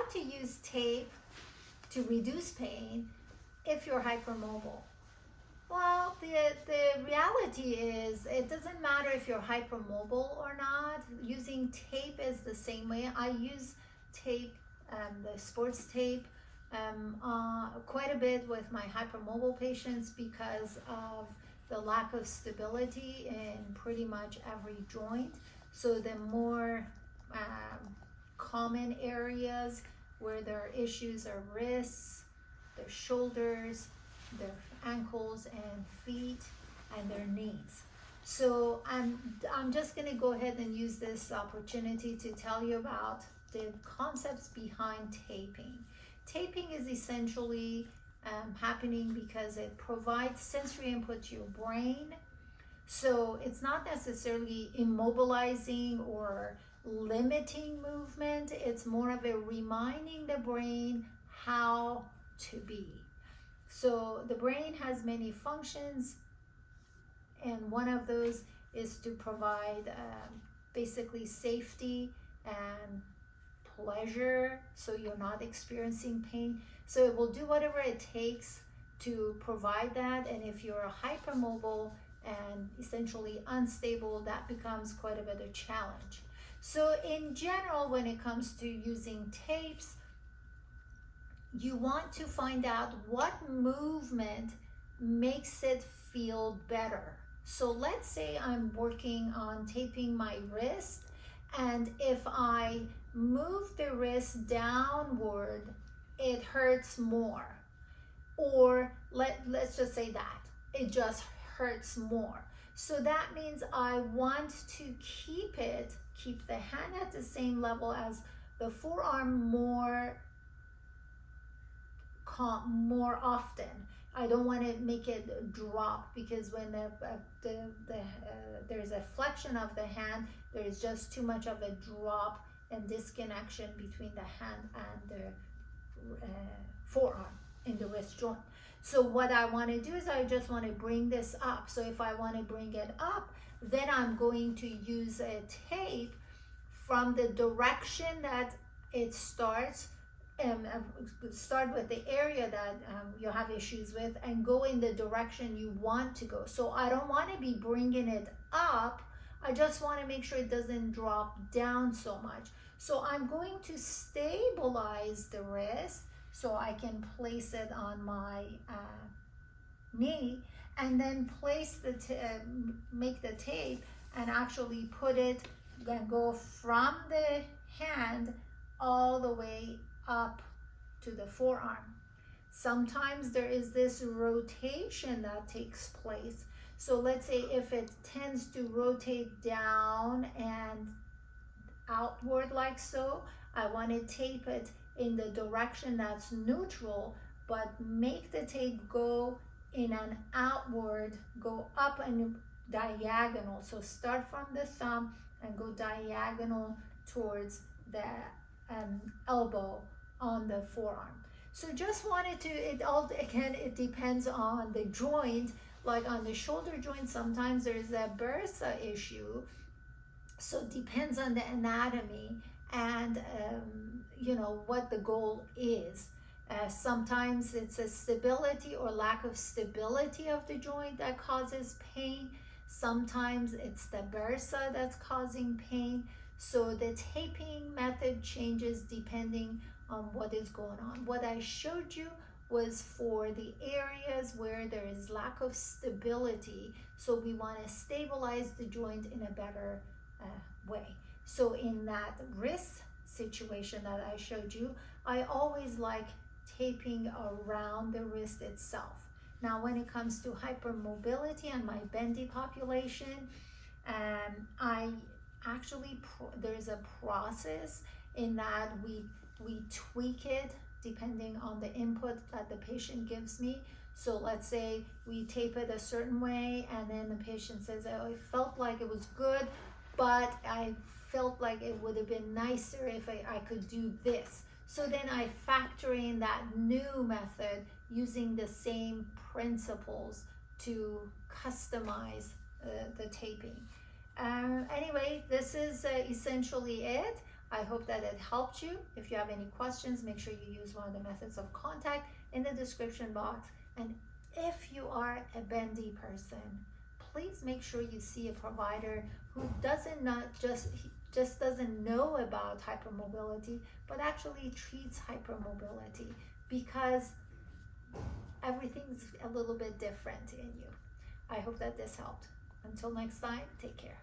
want to use tape to reduce pain if you're hypermobile. Well, the reality is it doesn't matter if you're hypermobile or not. Using tape is the same way. I use tape, the sports tape, quite a bit with my hypermobile patients because of the lack of stability in pretty much every joint. So the more common areas where there are issues are wrists, their shoulders, their ankles and feet, and their knees. So I'm just going to go ahead and use this opportunity to tell you about the concepts behind taping. Taping is essentially happening because it provides sensory input to your brain. So it's not necessarily immobilizing or limiting movement. It's more of a reminding the brain how to be. So the brain has many functions, and one of those is to provide basically safety and pleasure, so you're not experiencing pain. So it will do whatever it takes to provide that. And if you're hypermobile and essentially unstable, that becomes quite a bit of a challenge. So in general, when it comes to using tapes, you want to find out what movement makes it feel better. So let's say I'm working on taping my wrist, and if I move the wrist downward, it hurts more. Or let's just say that it just hurts more. So that means I want to keep the hand at the same level as the forearm more often. I don't want to make it drop, because when there's a flexion of the hand, there is just too much of a drop and disconnection between the hand and the forearm in the wrist joint. So what I want to do is I just want to bring this up. So if I want to bring it up, then I'm going to use a tape from the direction that it starts. Start with the area that you have issues with and go in the direction you want to go. So I don't want to be bringing it up. I just want to make sure it doesn't drop down so much. So I'm going to stabilize the wrist so I can place it on my knee, and then place make the tape and actually put it, then go from the hand all the way up to the forearm. Sometimes there is this rotation that takes place. So let's say if it tends to rotate down and outward like so, I want to tape it in the direction that's neutral, but make the tape go in an outward, go up and diagonal. So start from the thumb and go diagonal towards the elbow on the forearm. So just wanted to, it depends on the joint. Like on the shoulder joint, sometimes there's a bursa issue. So it depends on the anatomy and what the goal is. Sometimes it's a stability or lack of stability of the joint that causes pain. Sometimes it's the bursa that's causing pain. So the taping method changes depending on what is going on. What I showed you was for the areas where there is lack of stability. So we want to stabilize the joint in a better way. So in that wrist situation that I showed you, I always like taping around the wrist itself. Now when it comes to hypermobility and my bendy population, I actually, there's a process in that we tweak it depending on the input that the patient gives me. So let's say we tape it a certain way, and then the patient says, oh, it felt like it was good, but I felt like it would have been nicer if I could do this. So then I factor in that new method using the same principles to customize the taping. Anyway, this is essentially it. I hope that it helped you. If you have any questions, make sure you use one of the methods of contact in the description box. And if you are a bendy person, please make sure you see a provider who just doesn't know about hypermobility, but actually treats hypermobility, because everything's a little bit different in you. I hope that this helped. Until next time, take care.